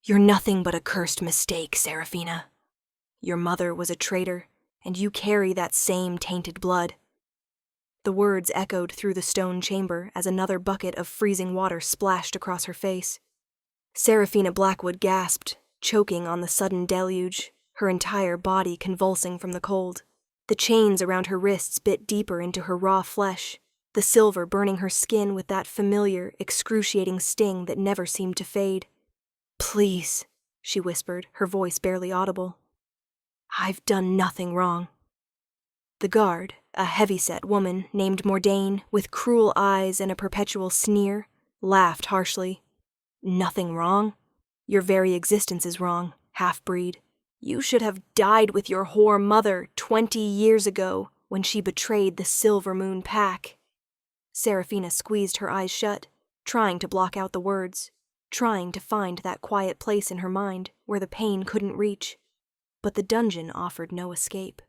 "You're nothing but a cursed mistake, Seraphina. Your mother was a traitor, and you carry that same tainted blood." The words echoed through the stone chamber as another bucket of freezing water splashed across her face. Seraphina Blackwood gasped, choking on the sudden deluge, her entire body convulsing from the cold. The chains around her wrists bit deeper into her raw flesh, the silver burning her skin with that familiar, excruciating sting that never seemed to fade. "Please," she whispered, her voice barely audible. "I've done nothing wrong." The guard, a heavy-set woman named Mordain, with cruel eyes and a perpetual sneer, laughed harshly. "Nothing wrong? Your very existence is wrong, half-breed. You should have died with your whore mother 20 years ago when she betrayed the Silver Moon Pack." Seraphina squeezed her eyes shut, trying to block out the words, trying to find that quiet place in her mind where the pain couldn't reach. But the dungeon offered no escape.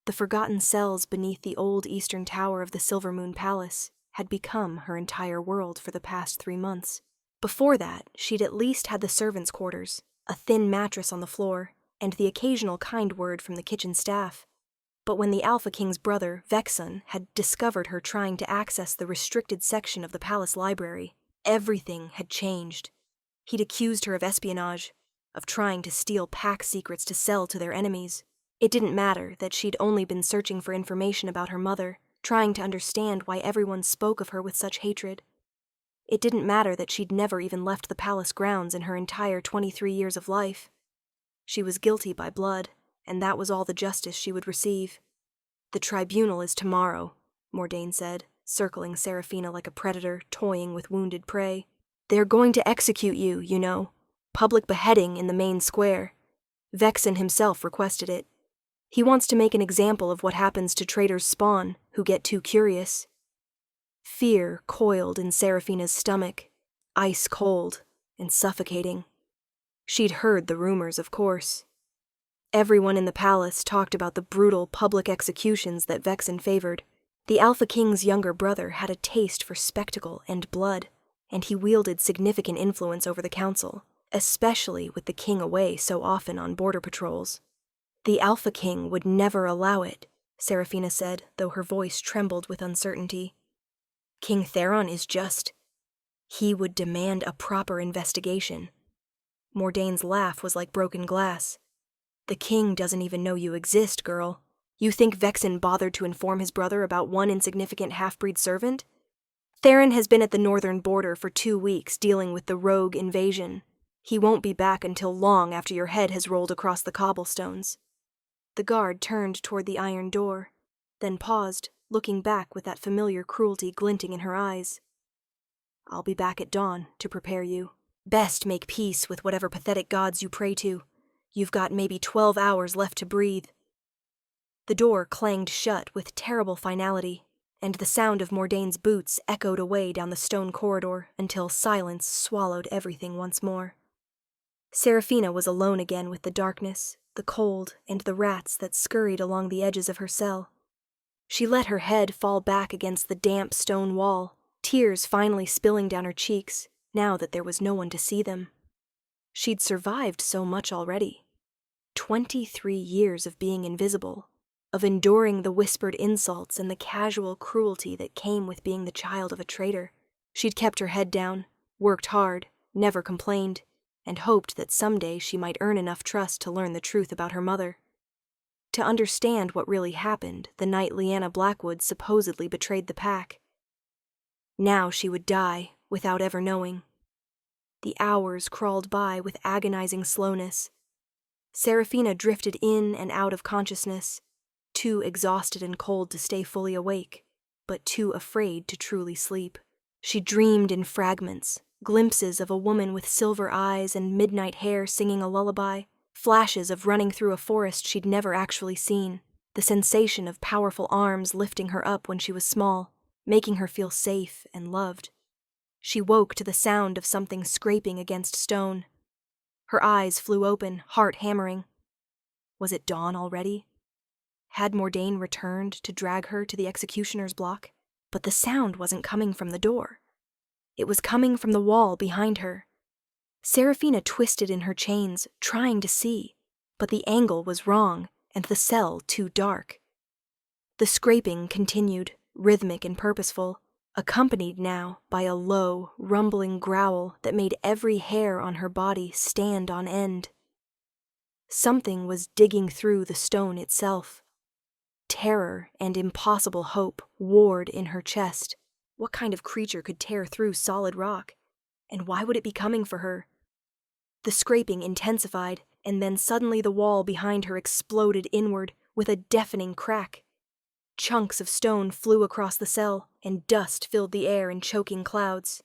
The forgotten cells beneath the old eastern tower of the Silver Moon Palace had become her entire world for the past 3 months. Before that, she'd at least had the servants' quarters, a thin mattress on the floor, and the occasional kind word from the kitchen staff. But when the Alpha King's brother, Vexon, had discovered her trying to access the restricted section of the palace library, everything had changed. He'd accused her of espionage, of trying to steal pack secrets to sell to their enemies. It didn't matter that she'd only been searching for information about her mother, trying to understand why everyone spoke of her with such hatred. It didn't matter that she'd never even left the palace grounds in her entire 23 years of life. She was guilty by blood, and that was all the justice she would receive. "The tribunal is tomorrow," Mordain said, circling Seraphina like a predator toying with wounded prey. "They're going to execute you, you know. Public beheading in the main square. Vexon himself requested it. He wants to make an example of what happens to traitors' spawn who get too curious." Fear coiled in Seraphina's stomach, ice cold and suffocating. She'd heard the rumors, of course. Everyone in the palace talked about the brutal public executions that Vexon favored. The Alpha King's younger brother had a taste for spectacle and blood, and he wielded significant influence over the council, especially with the king away so often on border patrols. "The Alpha King would never allow it," Seraphina said, though her voice trembled with uncertainty. "King Theron is just. He would demand a proper investigation." Mordain's laugh was like broken glass. "The king doesn't even know you exist, girl. You think Vexon bothered to inform his brother about one insignificant half-breed servant? Theron has been at the northern border for 2 weeks dealing with the rogue invasion. He won't be back until long after your head has rolled across the cobblestones." The guard turned toward the iron door, then paused, looking back with that familiar cruelty glinting in her eyes. "I'll be back at dawn to prepare you. Best make peace with whatever pathetic gods you pray to. You've got maybe 12 hours left to breathe." The door clanged shut with terrible finality, and the sound of Mordain's boots echoed away down the stone corridor until silence swallowed everything once more. Seraphina was alone again with the darkness, the cold, and the rats that scurried along the edges of her cell. She let her head fall back against the damp stone wall, tears finally spilling down her cheeks, now that there was no one to see them. She'd survived so much already. 23 years of being invisible, of enduring the whispered insults and the casual cruelty that came with being the child of a traitor. She'd kept her head down, worked hard, never complained, and hoped that someday she might earn enough trust to learn the truth about her mother. To understand what really happened the night Lyanna Blackwood supposedly betrayed the pack. Now she would die without ever knowing. The hours crawled by with agonizing slowness. Seraphina drifted in and out of consciousness, too exhausted and cold to stay fully awake, but too afraid to truly sleep. She dreamed in fragments, glimpses of a woman with silver eyes and midnight hair singing a lullaby, flashes of running through a forest she'd never actually seen, the sensation of powerful arms lifting her up when she was small, making her feel safe and loved. She woke to the sound of something scraping against stone. Her eyes flew open, heart hammering. Was it dawn already? Had Mordain returned to drag her to the executioner's block? But the sound wasn't coming from the door. It was coming from the wall behind her. Seraphina twisted in her chains, trying to see, but the angle was wrong and the cell too dark. The scraping continued, rhythmic and purposeful, accompanied now by a low, rumbling growl that made every hair on her body stand on end. Something was digging through the stone itself. Terror and impossible hope warred in her chest. What kind of creature could tear through solid rock? And why would it be coming for her? The scraping intensified, and then suddenly the wall behind her exploded inward with a deafening crack. Chunks of stone flew across the cell, and dust filled the air in choking clouds.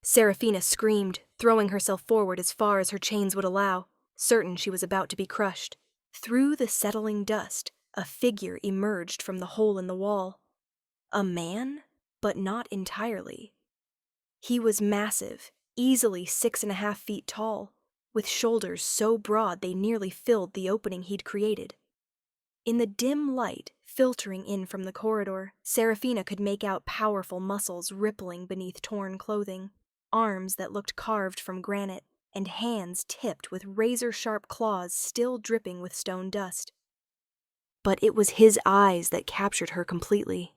Seraphina screamed, throwing herself forward as far as her chains would allow, certain she was about to be crushed. Through the settling dust, a figure emerged from the hole in the wall. A man, but not entirely. He was massive, easily 6.5 feet tall, with shoulders so broad they nearly filled the opening he'd created. In the dim light filtering in from the corridor, Seraphina could make out powerful muscles rippling beneath torn clothing, arms that looked carved from granite, and hands tipped with razor-sharp claws still dripping with stone dust. But it was his eyes that captured her completely.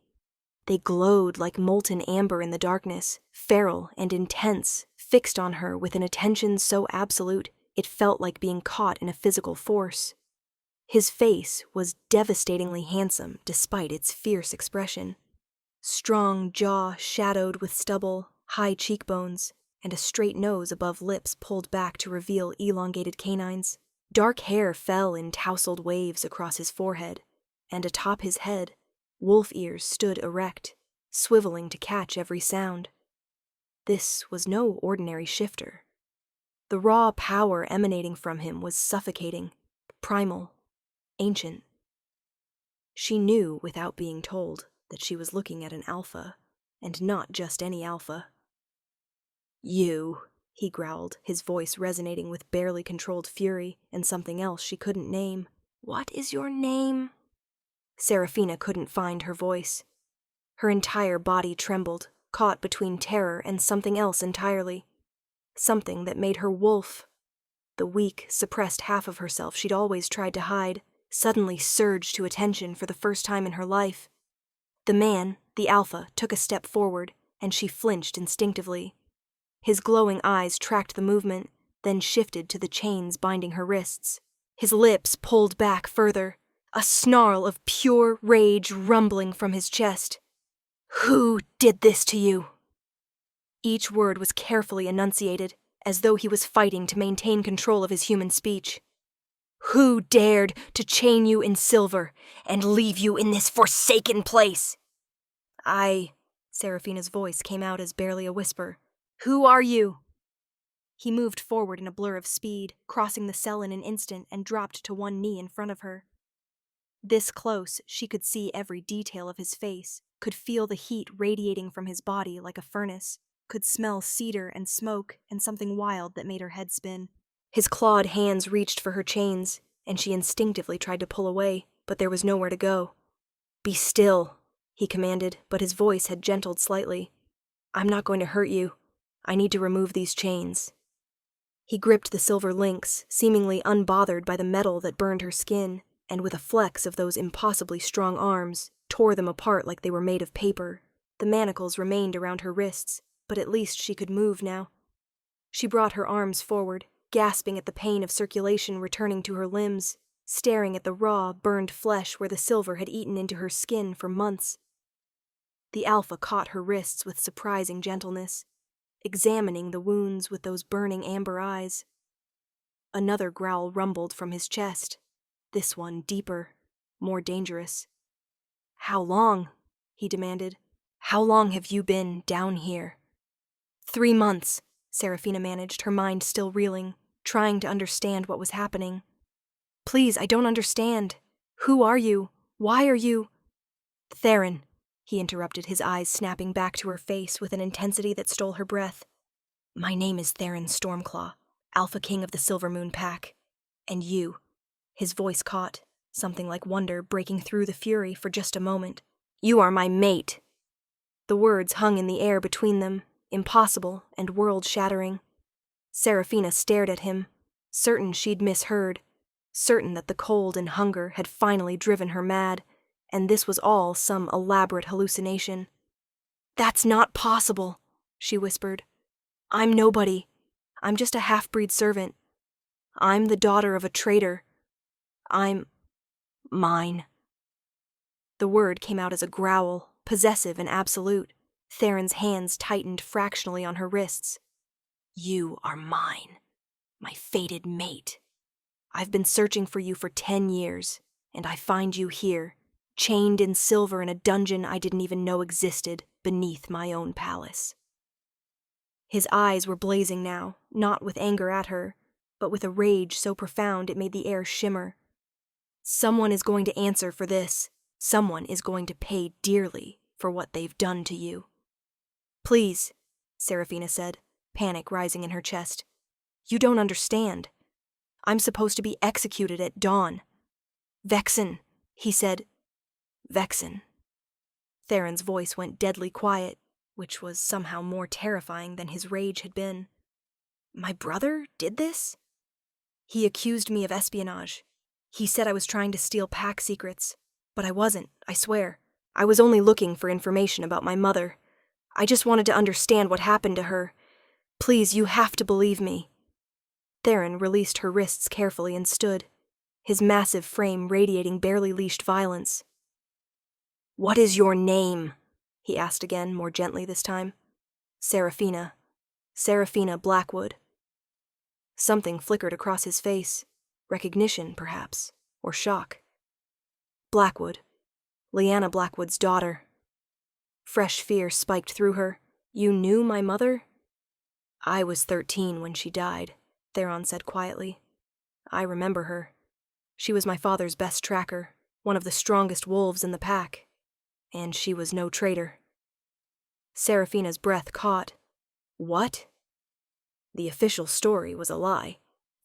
They glowed like molten amber in the darkness, feral and intense, fixed on her with an attention so absolute it felt like being caught in a physical force. His face was devastatingly handsome despite its fierce expression. Strong jaw shadowed with stubble, high cheekbones, and a straight nose above lips pulled back to reveal elongated canines. Dark hair fell in tousled waves across his forehead, and atop his head, wolf ears stood erect, swiveling to catch every sound. This was no ordinary shifter. The raw power emanating from him was suffocating, primal, ancient. She knew without being told that she was looking at an alpha, and not just any alpha. "You," he growled, his voice resonating with barely controlled fury and something else she couldn't name. "What is your name?" Seraphina couldn't find her voice. Her entire body trembled, caught between terror and something else entirely. Something that made her wolf. The weak, suppressed half of herself she'd always tried to hide suddenly surged to attention for the first time in her life. The man, the alpha, took a step forward, and she flinched instinctively. His glowing eyes tracked the movement, then shifted to the chains binding her wrists. His lips pulled back further, a snarl of pure rage rumbling from his chest. "Who did this to you?" Each word was carefully enunciated, as though he was fighting to maintain control of his human speech. "Who dared to chain you in silver and leave you in this forsaken place?" Seraphina's voice came out as barely a whisper. "Who are you?" He moved forward in a blur of speed, crossing the cell in an instant and dropped to one knee in front of her. This close, she could see every detail of his face, could feel the heat radiating from his body like a furnace, could smell cedar and smoke and something wild that made her head spin. His clawed hands reached for her chains, and she instinctively tried to pull away, but there was nowhere to go. "Be still," he commanded, but his voice had gentled slightly. "I'm not going to hurt you. I need to remove these chains." He gripped the silver links, seemingly unbothered by the metal that burned her skin, and with a flex of those impossibly strong arms, tore them apart like they were made of paper. The manacles remained around her wrists, but at least she could move now. She brought her arms forward, gasping at the pain of circulation returning to her limbs, staring at the raw, burned flesh where the silver had eaten into her skin for months. The alpha caught her wrists with surprising gentleness, examining the wounds with those burning amber eyes. Another growl rumbled from his chest, this one deeper, more dangerous. "How long?" he demanded. "How long have you been down here?" 3 months, Seraphina managed, her mind still reeling, trying to understand what was happening. "Please, I don't understand. Who are you? Why are you—" "Theron," he interrupted, his eyes snapping back to her face with an intensity that stole her breath. "My name is Theron Stormclaw, Alpha King of the Silver Moon Pack. And you—" His voice caught, something like wonder breaking through the fury for just a moment. "You are my mate." The words hung in the air between them, impossible and world-shattering. Seraphina stared at him, certain she'd misheard, certain that the cold and hunger had finally driven her mad, and this was all some elaborate hallucination. "That's not possible," she whispered. "I'm nobody. I'm just a half-breed servant. I'm the daughter of a traitor. I'm mine." The word came out as a growl, possessive and absolute. Theron's hands tightened fractionally on her wrists. "You are mine, my fated mate. I've been searching for you for 10 years, and I find you here, chained in silver in a dungeon I didn't even know existed beneath my own palace." His eyes were blazing now, not with anger at her, but with a rage so profound it made the air shimmer. Someone is going to answer for this. Someone is going to pay dearly for what they've done to you. "Please," Seraphina said, panic rising in her chest. "You don't understand. I'm supposed to be executed at dawn." "Vexen," he said. "Vexen." Theron's voice went deadly quiet, which was somehow more terrifying than his rage had been. "My brother did this? He accused me of espionage. He said I was trying to steal pack secrets, but I wasn't, I swear. I was only looking for information about my mother. I just wanted to understand what happened to her. Please, you have to believe me." Theron released her wrists carefully and stood, his massive frame radiating barely leashed violence. "What is your name?" he asked again, more gently this time. "Seraphina. Seraphina Blackwood." Something flickered across his face. Recognition, perhaps, or shock. Blackwood. Lyanna Blackwood's daughter. Fresh fear spiked through her. "You knew my mother?" "I was 13 when she died," Theron said quietly. "I remember her. She was my father's best tracker, one of the strongest wolves in the pack. And she was no traitor." Seraphina's breath caught. "What?" "The official story was a lie,"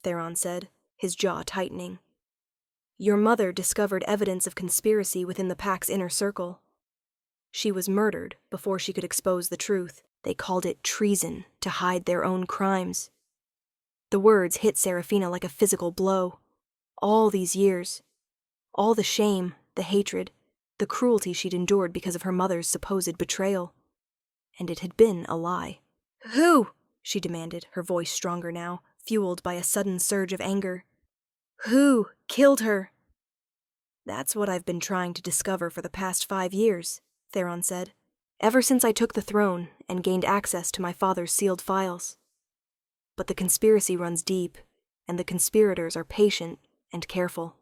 Theron said, his jaw tightening. "Your mother discovered evidence of conspiracy within the pack's inner circle. She was murdered before she could expose the truth. They called it treason to hide their own crimes." The words hit Seraphina like a physical blow. All these years, all the shame, the hatred, the cruelty she'd endured because of her mother's supposed betrayal. And it had been a lie. "Who?" she demanded, her voice stronger now, fueled by a sudden surge of anger. "Who killed her?" "That's what I've been trying to discover for the past 5 years, Theron said. "Ever since I took the throne and gained access to my father's sealed files. But the conspiracy runs deep, and the conspirators are patient and careful."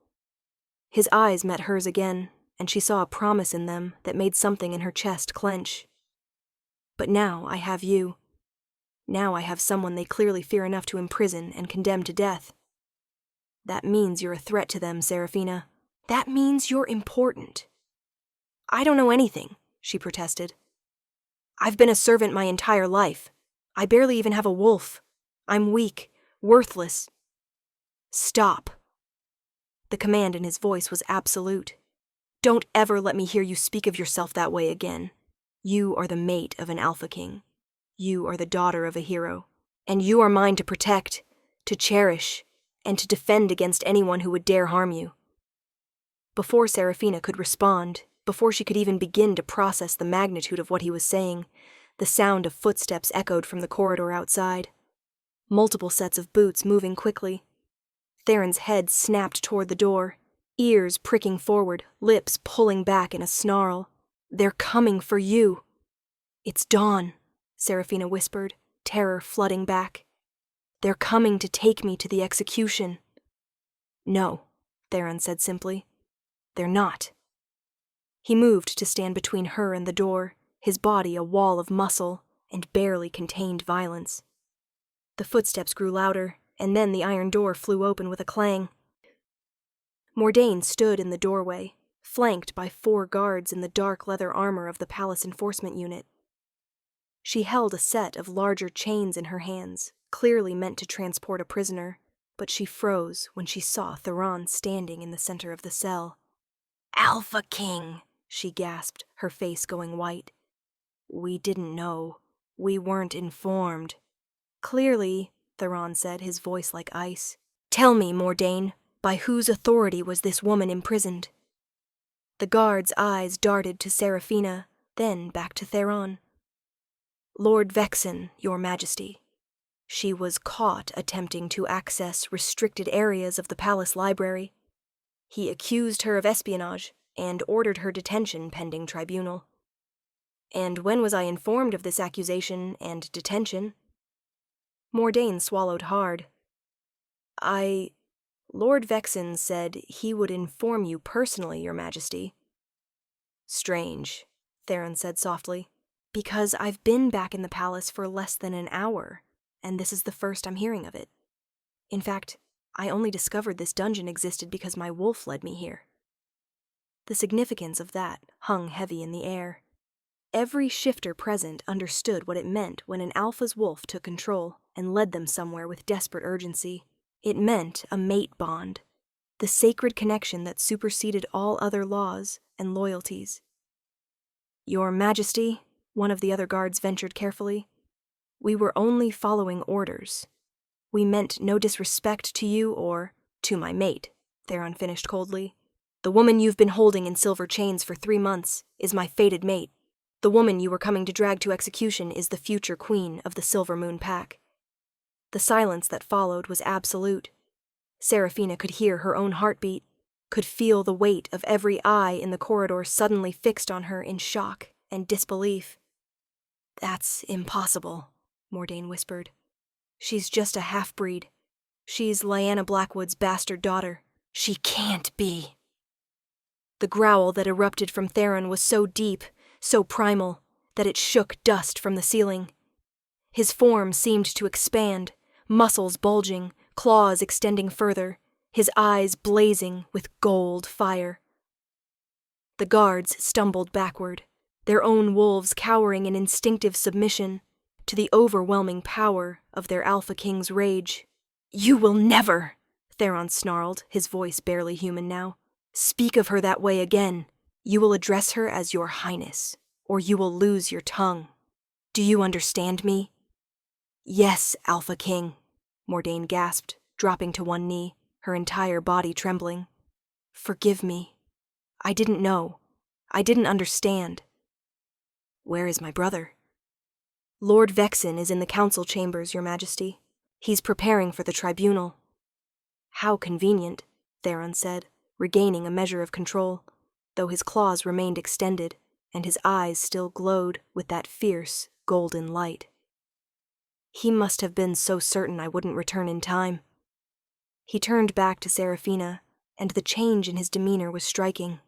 His eyes met hers again, and she saw a promise in them that made something in her chest clench. "But now I have you. Now I have someone they clearly fear enough to imprison and condemn to death. That means you're a threat to them, Seraphina. That means you're important." "I don't know anything," she protested. "I've been a servant my entire life. I barely even have a wolf. I'm weak, worthless." "Stop." The command in his voice was absolute. "Don't ever let me hear you speak of yourself that way again. You are the mate of an Alpha King. You are the daughter of a hero. And you are mine to protect, to cherish, and to defend against anyone who would dare harm you." Before Seraphina could respond, before she could even begin to process the magnitude of what he was saying, the sound of footsteps echoed from the corridor outside. Multiple sets of boots moving quickly. Theron's head snapped toward the door, ears pricking forward, lips pulling back in a snarl. "They're coming for you." "It's dawn," Seraphina whispered, terror flooding back. "They're coming to take me to the execution." "No," Theron said simply. "They're not." He moved to stand between her and the door, his body a wall of muscle and barely contained violence. The footsteps grew louder, and then the iron door flew open with a clang. Mordain stood in the doorway, flanked by 4 guards in the dark leather armor of the palace enforcement unit. She held a set of larger chains in her hands, clearly meant to transport a prisoner, but she froze when she saw Theron standing in the center of the cell. "Alpha King," she gasped, her face going white. "We didn't know. We weren't informed." Clearly, Theron said, his voice like ice. "Tell me, Mordain, by whose authority was this woman imprisoned?" The guard's eyes darted to Seraphina, then back to Theron. "Lord Vexen, your majesty. She was caught attempting to access restricted areas of the palace library. He accused her of espionage and ordered her detention pending tribunal. And when was I informed of this accusation and detention?" Mordain swallowed hard. Lord Vexen said he would inform you personally, your majesty." "Strange," Theron said softly, "because I've been back in the palace for less than an hour, and this is the first I'm hearing of it. In fact, I only discovered this dungeon existed because my wolf led me here." The significance of that hung heavy in the air. Every shifter present understood what it meant when an alpha's wolf took control and led them somewhere with desperate urgency. It meant a mate bond, the sacred connection that superseded all other laws and loyalties. "Your Majesty," one of the other guards ventured carefully, "we were only following orders. We meant no disrespect to you or to my mate," Theron finished coldly. "The woman you've been holding in silver chains for 3 months is my fated mate. The woman you were coming to drag to execution is the future queen of the Silver Moon Pack." The silence that followed was absolute. Seraphina could hear her own heartbeat, could feel the weight of every eye in the corridor suddenly fixed on her in shock and disbelief. "That's impossible," Mordain whispered. "She's just a half-breed. She's Lyanna Blackwood's bastard daughter. She can't be." The growl that erupted from Theron was so deep, so primal, that it shook dust from the ceiling. His form seemed to expand, muscles bulging, claws extending further, his eyes blazing with gold fire. The guards stumbled backward, their own wolves cowering in instinctive submission to the overwhelming power of their Alpha King's rage. "You will never," Theron snarled, his voice barely human now, "speak of her that way again. You will address her as your highness, or you will lose your tongue. Do you understand me?" "Yes, Alpha King," Mordain gasped, dropping to one knee, her entire body trembling. "Forgive me. I didn't know. I didn't understand." "Where is my brother?" "Lord Vexen is in the council chambers, your majesty. He's preparing for the tribunal." "How convenient," Theron said, regaining a measure of control, though his claws remained extended, and his eyes still glowed with that fierce, golden light. "He must have been so certain I wouldn't return in time." He turned back to Seraphina, and the change in his demeanor was striking.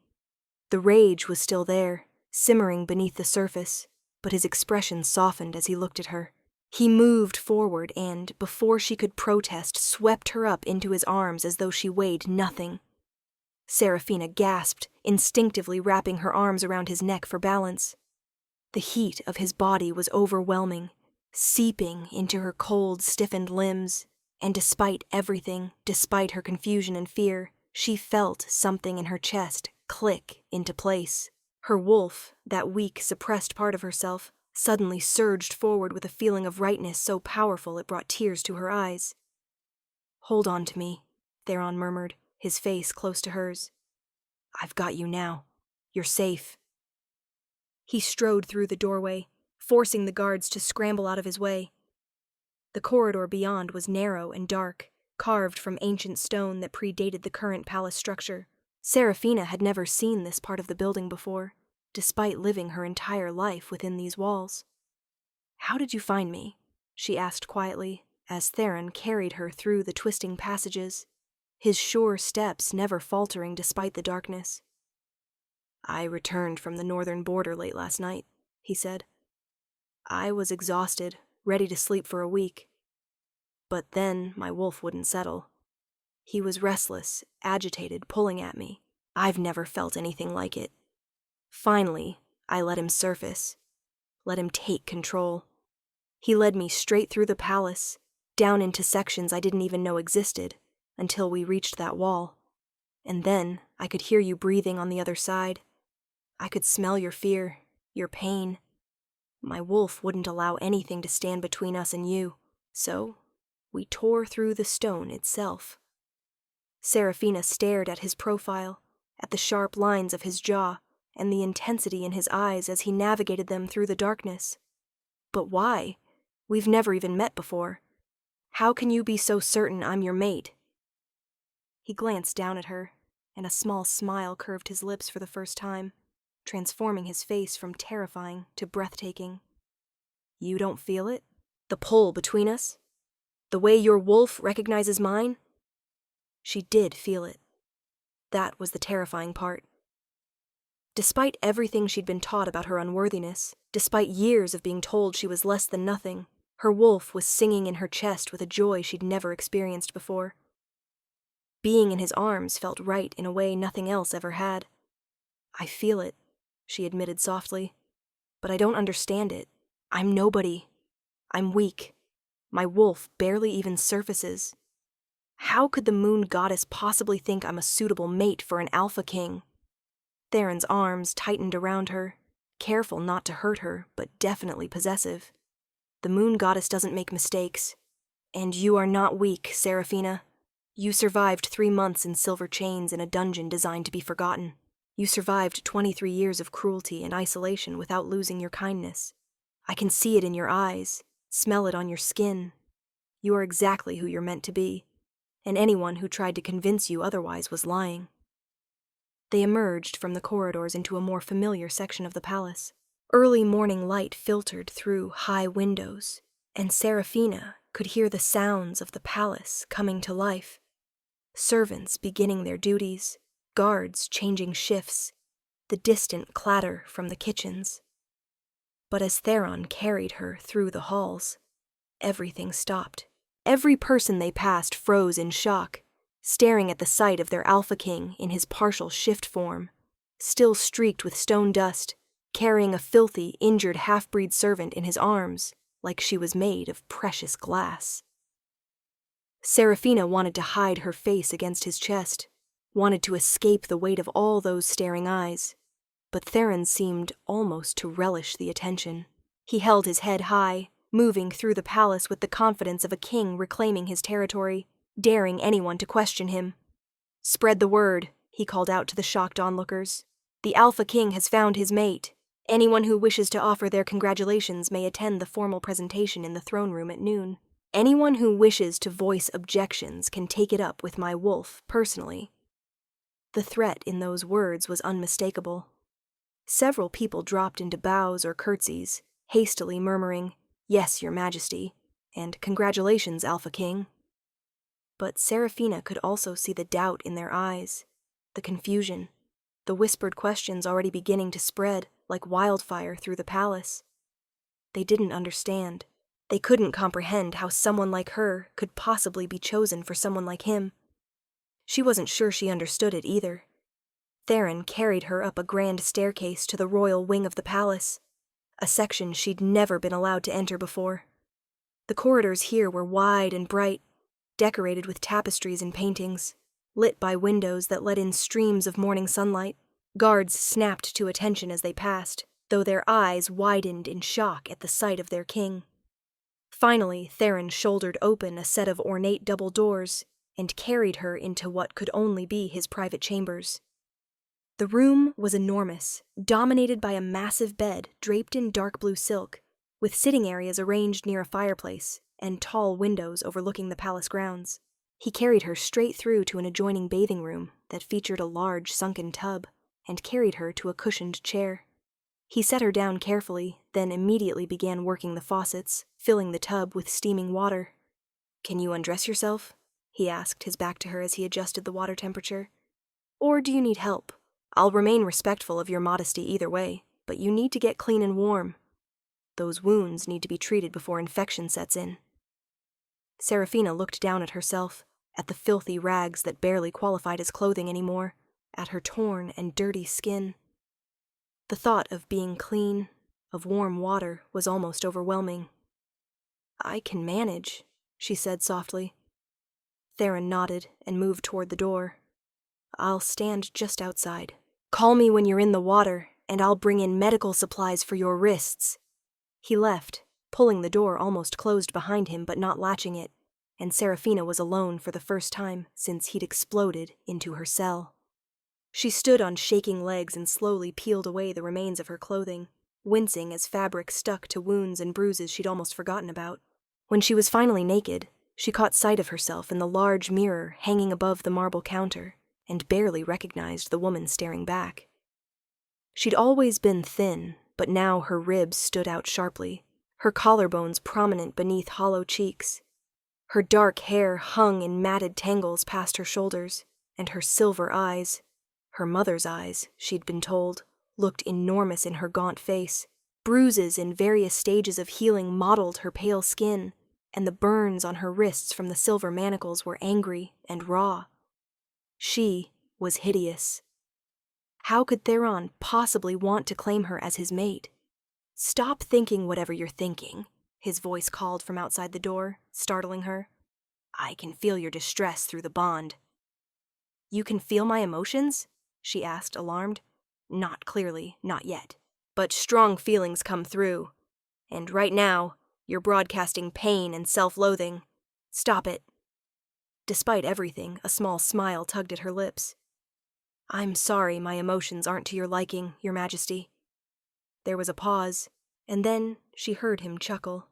The rage was still there, simmering beneath the surface, but his expression softened as he looked at her. He moved forward and, before she could protest, swept her up into his arms as though she weighed nothing. Seraphina gasped, instinctively wrapping her arms around his neck for balance. The heat of his body was overwhelming, seeping into her cold, stiffened limbs, and despite everything, despite her confusion and fear, she felt something in her chest click into place. Her wolf, that weak, suppressed part of herself, suddenly surged forward with a feeling of rightness so powerful it brought tears to her eyes. "Hold on to me," Theron murmured, his face close to hers. "I've got you now. You're safe." He strode through the doorway, forcing the guards to scramble out of his way. The corridor beyond was narrow and dark, carved from ancient stone that predated the current palace structure. Seraphina had never seen this part of the building before, despite living her entire life within these walls. "How did you find me?" she asked quietly, as Theron carried her through the twisting passages, his sure steps never faltering despite the darkness. "I returned from the northern border late last night," he said. "I was exhausted, ready to sleep for a week. But then my wolf wouldn't settle. He was restless, agitated, pulling at me. I've never felt anything like it. Finally, I let him surface, let him take control. He led me straight through the palace, down into sections I didn't even know existed, until we reached that wall. And then I could hear you breathing on the other side. I could smell your fear, your pain. My wolf wouldn't allow anything to stand between us and you, so we tore through the stone itself. Seraphina stared at his profile, at the sharp lines of his jaw, and the intensity in his eyes as he navigated them through the darkness. But why? We've never even met before. How can you be so certain I'm your mate? He glanced down at her, and a small smile curved his lips for the first time, transforming his face from terrifying to breathtaking. You don't feel it? The pull between us? The way your wolf recognizes mine? She did feel it. That was the terrifying part. Despite everything she'd been taught about her unworthiness, despite years of being told she was less than nothing, her wolf was singing in her chest with a joy she'd never experienced before. Being in his arms felt right in a way nothing else ever had. I feel it, she admitted softly, but I don't understand it. I'm nobody. I'm weak. My wolf barely even surfaces. How could the moon goddess possibly think I'm a suitable mate for an alpha king? Theron's arms tightened around her, careful not to hurt her, but definitely possessive. The moon goddess doesn't make mistakes. And you are not weak, Seraphina. You survived 3 months in silver chains in a dungeon designed to be forgotten. You survived 23 years of cruelty and isolation without losing your kindness. I can see it in your eyes, smell it on your skin. You are exactly who you're meant to be, and anyone who tried to convince you otherwise was lying. They emerged from the corridors into a more familiar section of the palace. Early morning light filtered through high windows, and Seraphina could hear the sounds of the palace coming to life. Servants beginning their duties, guards changing shifts, the distant clatter from the kitchens. But as Theron carried her through the halls, everything stopped. Every person they passed froze in shock, staring at the sight of their Alpha King in his partial shift form, still streaked with stone dust, carrying a filthy, injured half-breed servant in his arms like she was made of precious glass. Seraphina wanted to hide her face against his chest, wanted to escape the weight of all those staring eyes, but Theron seemed almost to relish the attention. He held his head high, moving through the palace with the confidence of a king reclaiming his territory, daring anyone to question him. "Spread the word," he called out to the shocked onlookers. "The Alpha King has found his mate. Anyone who wishes to offer their congratulations may attend the formal presentation in the throne room at noon. Anyone who wishes to voice objections can take it up with my wolf personally." The threat in those words was unmistakable. Several people dropped into bows or curtsies, hastily murmuring, "Yes, Your Majesty," and "Congratulations, Alpha King." But Seraphina could also see the doubt in their eyes, the confusion, the whispered questions already beginning to spread like wildfire through the palace. They didn't understand. They couldn't comprehend how someone like her could possibly be chosen for someone like him. She wasn't sure she understood it either. Theron carried her up a grand staircase to the royal wing of the palace, a section she'd never been allowed to enter before. The corridors here were wide and bright, decorated with tapestries and paintings, lit by windows that let in streams of morning sunlight. Guards snapped to attention as they passed, though their eyes widened in shock at the sight of their king. Finally, Theron shouldered open a set of ornate double doors and carried her into what could only be his private chambers. The room was enormous, dominated by a massive bed draped in dark blue silk, with sitting areas arranged near a fireplace and tall windows overlooking the palace grounds. He carried her straight through to an adjoining bathing room that featured a large sunken tub, and carried her to a cushioned chair. He set her down carefully, then immediately began working the faucets, filling the tub with steaming water. "Can you undress yourself?" he asked, his back to her as he adjusted the water temperature. "Or do you need help? I'll remain respectful of your modesty either way, but you need to get clean and warm. Those wounds need to be treated before infection sets in." Seraphina looked down at herself, at the filthy rags that barely qualified as clothing anymore, at her torn and dirty skin. The thought of being clean, of warm water, was almost overwhelming. "I can manage," she said softly. Theron nodded and moved toward the door. "I'll stand just outside. Call me when you're in the water, and I'll bring in medical supplies for your wrists." He left, pulling the door almost closed behind him but not latching it, and Serafina was alone for the first time since he'd exploded into her cell. She stood on shaking legs and slowly peeled away the remains of her clothing, wincing as fabric stuck to wounds and bruises she'd almost forgotten about. When she was finally naked, she caught sight of herself in the large mirror hanging above the marble counter and barely recognized the woman staring back. She'd always been thin, but now her ribs stood out sharply, her collarbones prominent beneath hollow cheeks. Her dark hair hung in matted tangles past her shoulders, and her silver eyes, her mother's eyes, she'd been told, looked enormous in her gaunt face. Bruises in various stages of healing mottled her pale skin, and the burns on her wrists from the silver manacles were angry and raw. She was hideous. How could Theron possibly want to claim her as his mate? "Stop thinking whatever you're thinking," his voice called from outside the door, startling her. "I can feel your distress through the bond." "You can feel my emotions?" she asked, alarmed. "Not clearly, not yet. But strong feelings come through. And right now, you're broadcasting pain and self-loathing. Stop it." Despite everything, a small smile tugged at her lips. "I'm sorry my emotions aren't to your liking, Your Majesty." There was a pause, and then she heard him chuckle.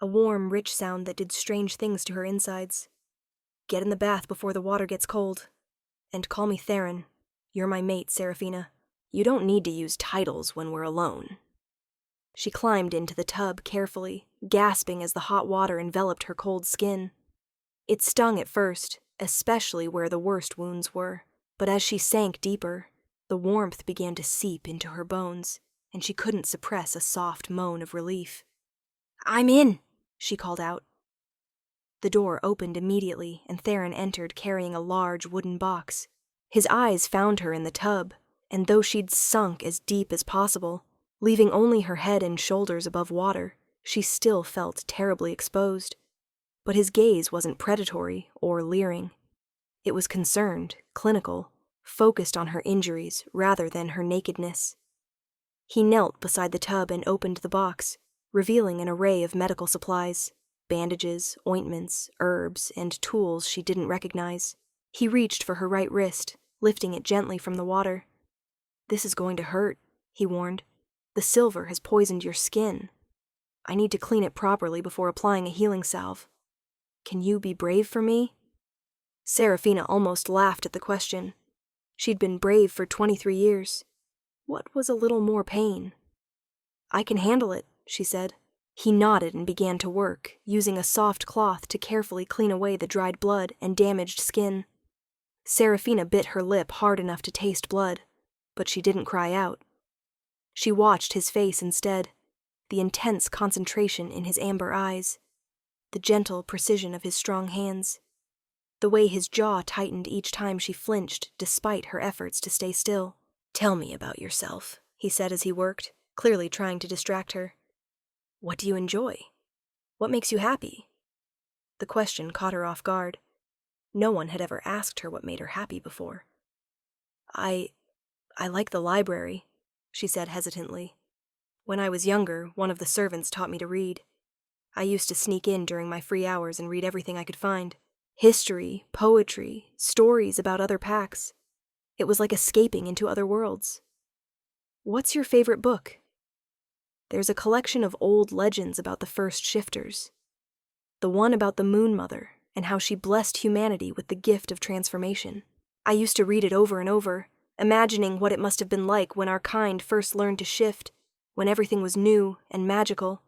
A warm, rich sound that did strange things to her insides. "Get in the bath before the water gets cold. And call me Theron. You're my mate, Serafina. You don't need to use titles when we're alone." She climbed into the tub carefully, gasping as the hot water enveloped her cold skin. It stung at first, especially where the worst wounds were, but as she sank deeper, the warmth began to seep into her bones, and she couldn't suppress a soft moan of relief. "I'm in," she called out. The door opened immediately, and Theron entered carrying a large wooden box. His eyes found her in the tub, and though she'd sunk as deep as possible, leaving only her head and shoulders above water, she still felt terribly exposed. But his gaze wasn't predatory or leering. It was concerned, clinical, focused on her injuries rather than her nakedness. He knelt beside the tub and opened the box, revealing an array of medical supplies, bandages, ointments, herbs, and tools she didn't recognize. He reached for her right wrist, lifting it gently from the water. "This is going to hurt," he warned. "The silver has poisoned your skin. I need to clean it properly before applying a healing salve. Can you be brave for me?" Serafina almost laughed at the question. She'd been brave for 23 years. What was a little more pain? "I can handle it," she said. He nodded and began to work, using a soft cloth to carefully clean away the dried blood and damaged skin. Serafina bit her lip hard enough to taste blood, but she didn't cry out. She watched his face instead, the intense concentration in his amber eyes, the gentle precision of his strong hands, the way his jaw tightened each time she flinched despite her efforts to stay still. "Tell me about yourself," he said as he worked, clearly trying to distract her. "What do you enjoy? What makes you happy?" The question caught her off guard. No one had ever asked her what made her happy before. I like the library," she said hesitantly. "When I was younger, one of the servants taught me to read. I used to sneak in during my free hours and read everything I could find. History, poetry, stories about other packs. It was like escaping into other worlds." "What's your favorite book?" "There's a collection of old legends about the first shifters. The one about the Moon Mother and how she blessed humanity with the gift of transformation. I used to read it over and over, imagining what it must have been like when our kind first learned to shift, when everything was new and magical."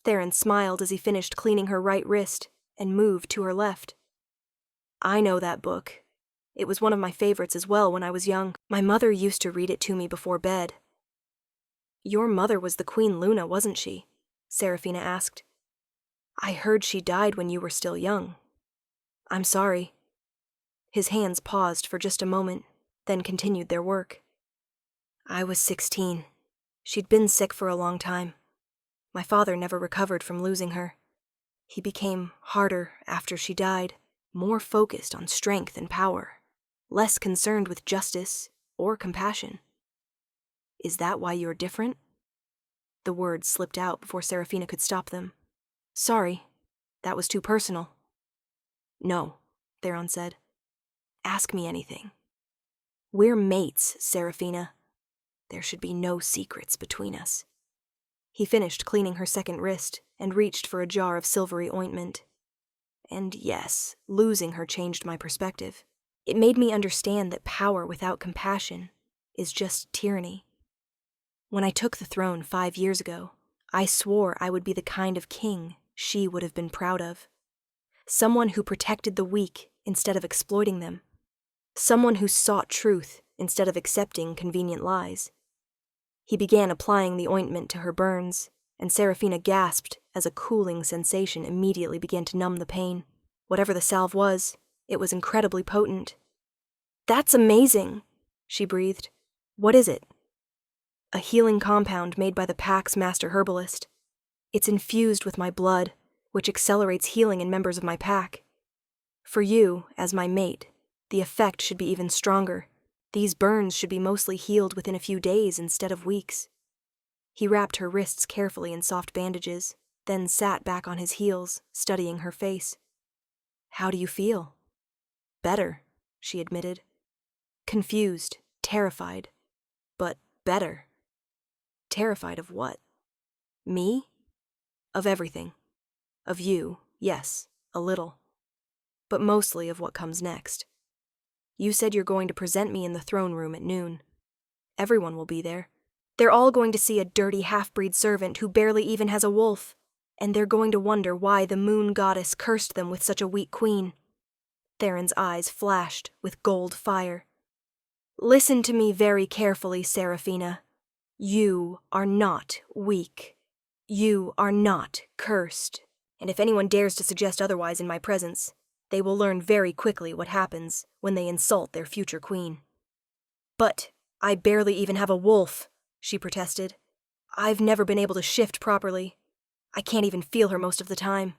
Theron smiled as he finished cleaning her right wrist and moved to her left. "I know that book. It was one of my favorites as well when I was young. My mother used to read it to me before bed." "Your mother was the Queen Luna, wasn't she?" Serafina asked. "I heard she died when you were still young. I'm sorry." His hands paused for just a moment, then continued their work. "I was 16. She'd been sick for a long time. My father never recovered from losing her. He became harder after she died, more focused on strength and power, less concerned with justice or compassion." "Is that why you're different?" The words slipped out before Serafina could stop them. "Sorry, that was too personal." No, Theron said. Ask me anything. We're mates, Seraphina. There should be no secrets between us. He finished cleaning her second wrist and reached for a jar of silvery ointment. And yes, losing her changed my perspective. It made me understand that power without compassion is just tyranny. When I took the throne 5 years ago, I swore I would be the kind of king she would have been proud of. Someone who protected the weak instead of exploiting them. Someone who sought truth instead of accepting convenient lies. He began applying the ointment to her burns, and Seraphina gasped as a cooling sensation immediately began to numb the pain. Whatever the salve was, it was incredibly potent. That's amazing, she breathed. What is it? A healing compound made by the pack's master herbalist. It's infused with my blood, which accelerates healing in members of my pack. For you, as my mate, the effect should be even stronger. These burns should be mostly healed within a few days instead of weeks. He wrapped her wrists carefully in soft bandages, then sat back on his heels, studying her face. How do you feel? Better, she admitted. Confused, terrified, but better. Terrified of what? Me? Of everything. Of you, yes, a little. But mostly of what comes next. You said you're going to present me in the throne room at noon. Everyone will be there. They're all going to see a dirty half-breed servant who barely even has a wolf, and they're going to wonder why the moon goddess cursed them with such a weak queen. Theron's eyes flashed with gold fire. Listen to me very carefully, Seraphina. You are not weak. You are not cursed. And if anyone dares to suggest otherwise in my presence, they will learn very quickly what happens when they insult their future queen. But I barely even have a wolf, she protested. I've never been able to shift properly. I can't even feel her most of the time.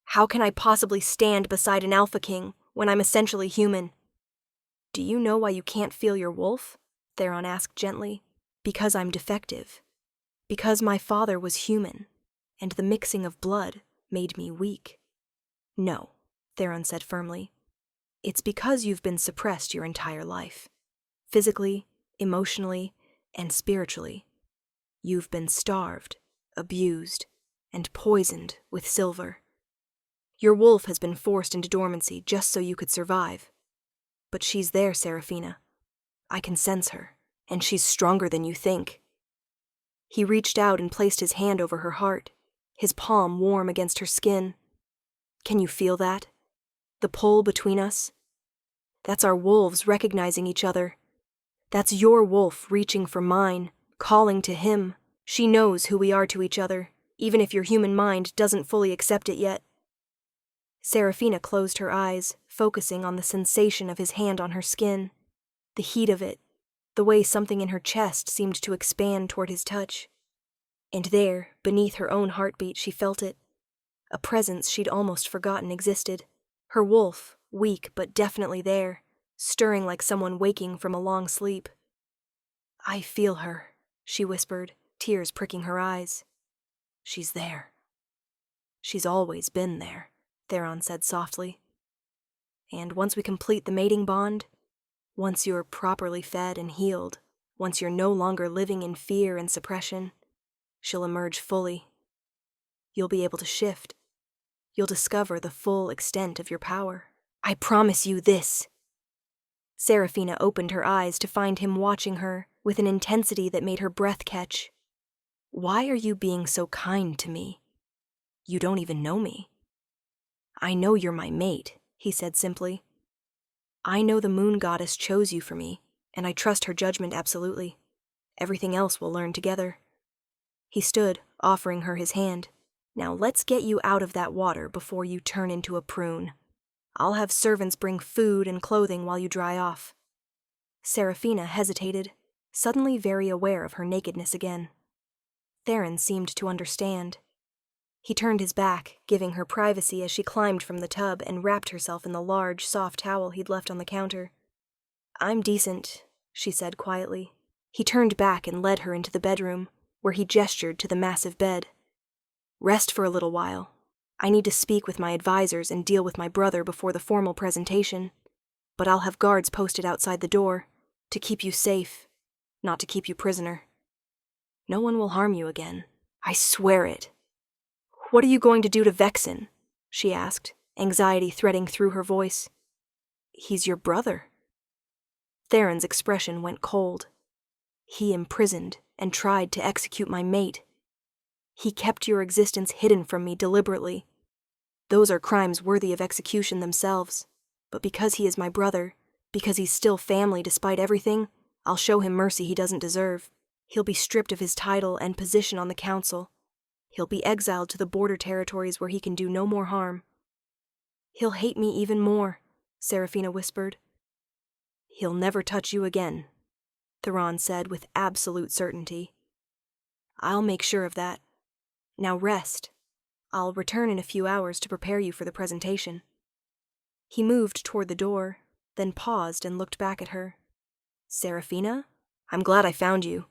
How can I possibly stand beside an alpha king when I'm essentially human? Do you know why you can't feel your wolf? Theron asked gently. Because I'm defective. Because my father was human, and the mixing of blood made me weak. No, Theron said firmly. It's because you've been suppressed your entire life. Physically, emotionally, and spiritually. You've been starved, abused, and poisoned with silver. Your wolf has been forced into dormancy just so you could survive. But she's there, Seraphina. I can sense her, and she's stronger than you think. He reached out and placed his hand over her heart, his palm warm against her skin. Can you feel that? The pull between us? That's our wolves recognizing each other. That's your wolf reaching for mine, calling to him. She knows who we are to each other, even if your human mind doesn't fully accept it yet. Seraphina closed her eyes, focusing on the sensation of his hand on her skin, the heat of it, the way something in her chest seemed to expand toward his touch. And there, beneath her own heartbeat, she felt it, a presence she'd almost forgotten existed. Her wolf, weak but definitely there, stirring like someone waking from a long sleep. I feel her, she whispered, tears pricking her eyes. She's there. She's always been there, Theron said softly. And once we complete the mating bond, once you're properly fed and healed, once you're no longer living in fear and suppression, she'll emerge fully. You'll be able to shift. You'll discover the full extent of your power. I promise you this. Seraphina opened her eyes to find him watching her with an intensity that made her breath catch. Why are you being so kind to me? You don't even know me. I know you're my mate, he said simply. I know the moon goddess chose you for me, and I trust her judgment absolutely. Everything else we'll learn together. He stood, offering her his hand. Now let's get you out of that water before you turn into a prune. I'll have servants bring food and clothing while you dry off. Seraphina hesitated, suddenly very aware of her nakedness again. Theron seemed to understand. He turned his back, giving her privacy as she climbed from the tub and wrapped herself in the large, soft towel he'd left on the counter. I'm decent, she said quietly. He turned back and led her into the bedroom, where he gestured to the massive bed. Rest for a little while. I need to speak with my advisors and deal with my brother before the formal presentation, but I'll have guards posted outside the door to keep you safe, not to keep you prisoner. No one will harm you again. I swear it. What are you going to do to Vexen? She asked, anxiety threading through her voice. He's your brother. Theron's expression went cold. He imprisoned and tried to execute my mate. He kept your existence hidden from me deliberately. Those are crimes worthy of execution themselves, but because he is my brother, because he's still family despite everything, I'll show him mercy he doesn't deserve. He'll be stripped of his title and position on the council. He'll be exiled to the border territories where he can do no more harm. He'll hate me even more, Seraphina whispered. He'll never touch you again, Theron said with absolute certainty. I'll make sure of that. Now rest. I'll return in a few hours to prepare you for the presentation. He moved toward the door, then paused and looked back at her. Seraphina, I'm glad I found you.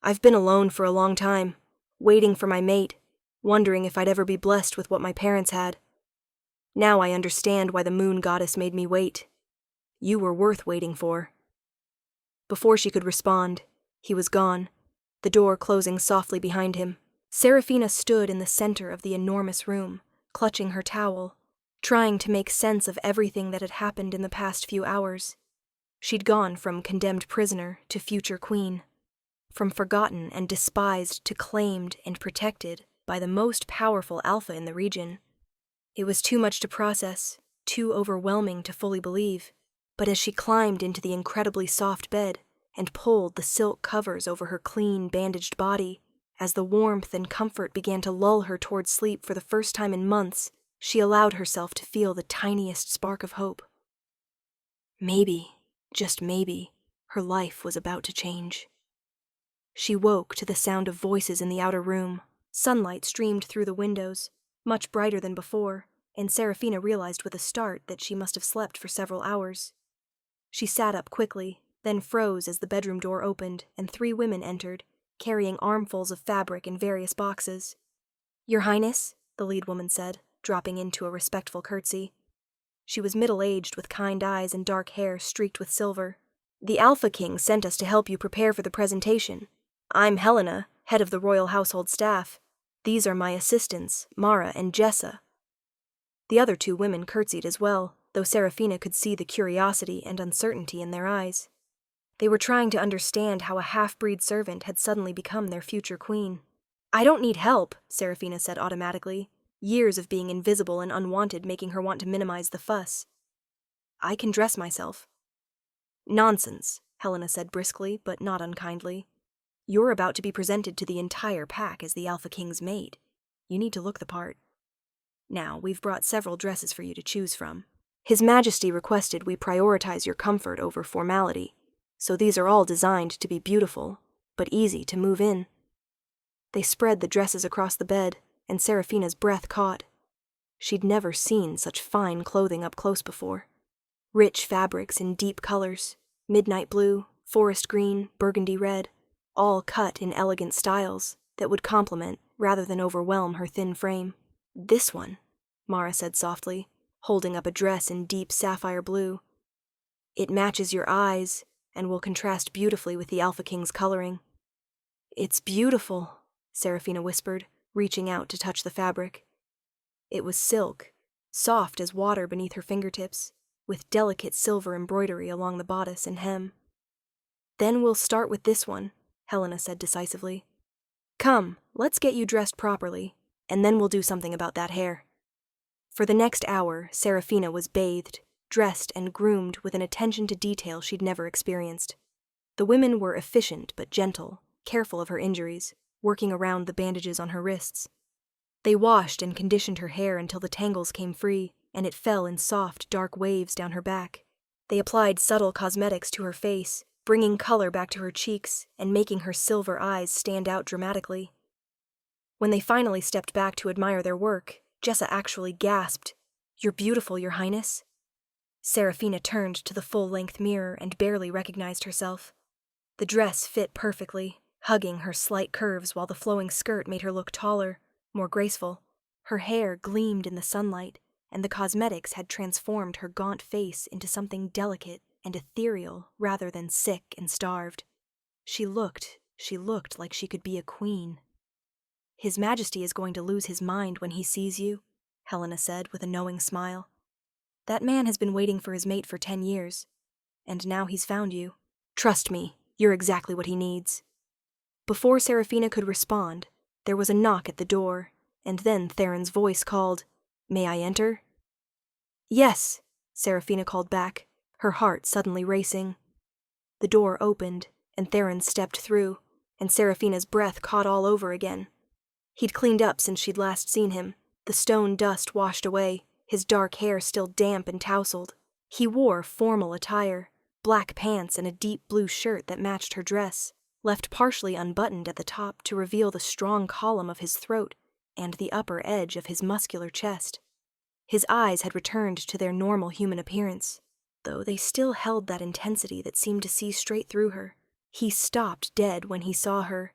I've been alone for a long time, waiting for my mate, wondering if I'd ever be blessed with what my parents had. Now I understand why the moon goddess made me wait. You were worth waiting for. Before she could respond, he was gone, the door closing softly behind him. Seraphina stood in the center of the enormous room, clutching her towel, trying to make sense of everything that had happened in the past few hours. She'd gone from condemned prisoner to future queen, from forgotten and despised to claimed and protected by the most powerful alpha in the region. It was too much to process, too overwhelming to fully believe, but as she climbed into the incredibly soft bed and pulled the silk covers over her clean, bandaged body, as the warmth and comfort began to lull her toward sleep for the first time in months, she allowed herself to feel the tiniest spark of hope. Maybe, just maybe, her life was about to change. She woke to the sound of voices in the outer room. Sunlight streamed through the windows, much brighter than before, and Seraphina realized with a start that she must have slept for several hours. She sat up quickly, then froze as the bedroom door opened and 3 women entered, carrying armfuls of fabric in various boxes. Your Highness, the lead woman said, dropping into a respectful curtsy. She was middle-aged with kind eyes and dark hair streaked with silver. The Alpha King sent us to help you prepare for the presentation. I'm Helena, head of the royal household staff. These are my assistants, Mara and Jessa. The other 2 women curtsied as well, though Seraphina could see the curiosity and uncertainty in their eyes. They were trying to understand how a half-breed servant had suddenly become their future queen. I don't need help, Seraphina said automatically, years of being invisible and unwanted making her want to minimize the fuss. I can dress myself. Nonsense, Helena said briskly, but not unkindly. You're about to be presented to the entire pack as the Alpha King's maid. You need to look the part. Now, we've brought several dresses for you to choose from. His Majesty requested we prioritize your comfort over formality, so these are all designed to be beautiful, but easy to move in. They spread the dresses across the bed, and Seraphina's breath caught. She'd never seen such fine clothing up close before. Rich fabrics in deep colors, midnight blue, forest green, burgundy red, all cut in elegant styles that would complement rather than overwhelm her thin frame. This one, Mara said softly, holding up a dress in deep sapphire blue. It matches your eyes and will contrast beautifully with the Alpha King's coloring. It's beautiful, Seraphina whispered, reaching out to touch the fabric. It was silk, soft as water beneath her fingertips, with delicate silver embroidery along the bodice and hem. Then we'll start with this one, Helena said decisively. Come, let's get you dressed properly, and then we'll do something about that hair. For the next hour, Seraphina was bathed, dressed and groomed with an attention to detail she'd never experienced. The women were efficient but gentle, careful of her injuries, working around the bandages on her wrists. They washed and conditioned her hair until the tangles came free, and it fell in soft, dark waves down her back. They applied subtle cosmetics to her face, bringing color back to her cheeks and making her silver eyes stand out dramatically. When they finally stepped back to admire their work, Jessa actually gasped, "You're beautiful, Your Highness." Seraphina turned to the full-length mirror and barely recognized herself. The dress fit perfectly, hugging her slight curves while the flowing skirt made her look taller, more graceful. Her hair gleamed in the sunlight, and the cosmetics had transformed her gaunt face into something delicate and ethereal rather than sick and starved. She looked like she could be a queen. "His Majesty is going to lose his mind when he sees you," Helena said with a knowing smile. "That man has been waiting for his mate for 10 years, and now he's found you. Trust me, you're exactly what he needs." Before Seraphina could respond, there was a knock at the door, and then Theron's voice called, "May I enter?" "Yes," Seraphina called back, her heart suddenly racing. The door opened, and Theron stepped through, and Seraphina's breath caught all over again. He'd cleaned up since she'd last seen him, the stone dust washed away, his dark hair still damp and tousled. He wore formal attire, black pants and a deep blue shirt that matched her dress, left partially unbuttoned at the top to reveal the strong column of his throat and the upper edge of his muscular chest. His eyes had returned to their normal human appearance, though they still held that intensity that seemed to see straight through her. He stopped dead when he saw her,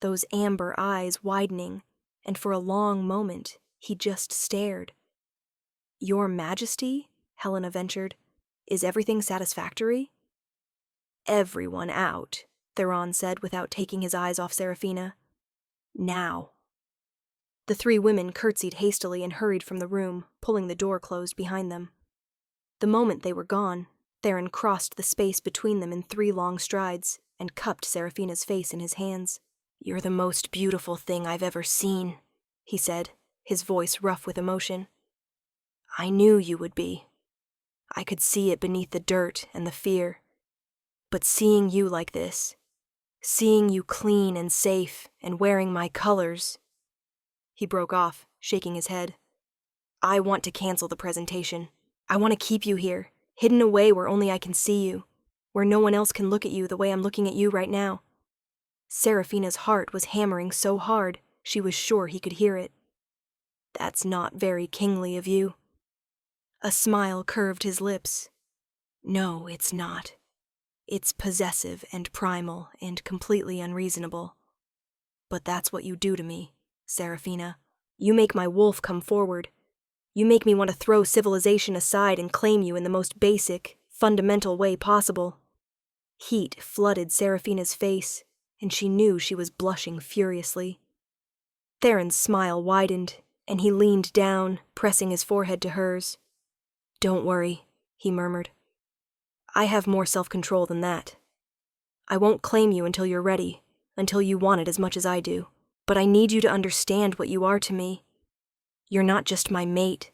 those amber eyes widening, and for a long moment he just stared. "Your Majesty," Helena ventured, "is everything satisfactory?" "Everyone out," Theron said without taking his eyes off Seraphina. "Now." The 3 women curtsied hastily and hurried from the room, pulling the door closed behind them. The moment they were gone, Theron crossed the space between them in 3 long strides and cupped Seraphina's face in his hands. "You're the most beautiful thing I've ever seen," he said, his voice rough with emotion. "I knew you would be. I could see it beneath the dirt and the fear. But seeing you like this, seeing you clean and safe and wearing my colors—" He broke off, shaking his head. "I want to cancel the presentation. I want to keep you here, hidden away where only I can see you, where no one else can look at you the way I'm looking at you right now." Seraphina's heart was hammering so hard, she was sure he could hear it. "That's not very kingly of you." A smile curved his lips. "No, it's not. It's possessive and primal and completely unreasonable. But that's what you do to me, Seraphina. You make my wolf come forward. You make me want to throw civilization aside and claim you in the most basic, fundamental way possible." Heat flooded Seraphina's face, and she knew she was blushing furiously. Theron's smile widened, and he leaned down, pressing his forehead to hers. "Don't worry," he murmured. "I have more self-control than that. I won't claim you until you're ready, until you want it as much as I do. But I need you to understand what you are to me. You're not just my mate.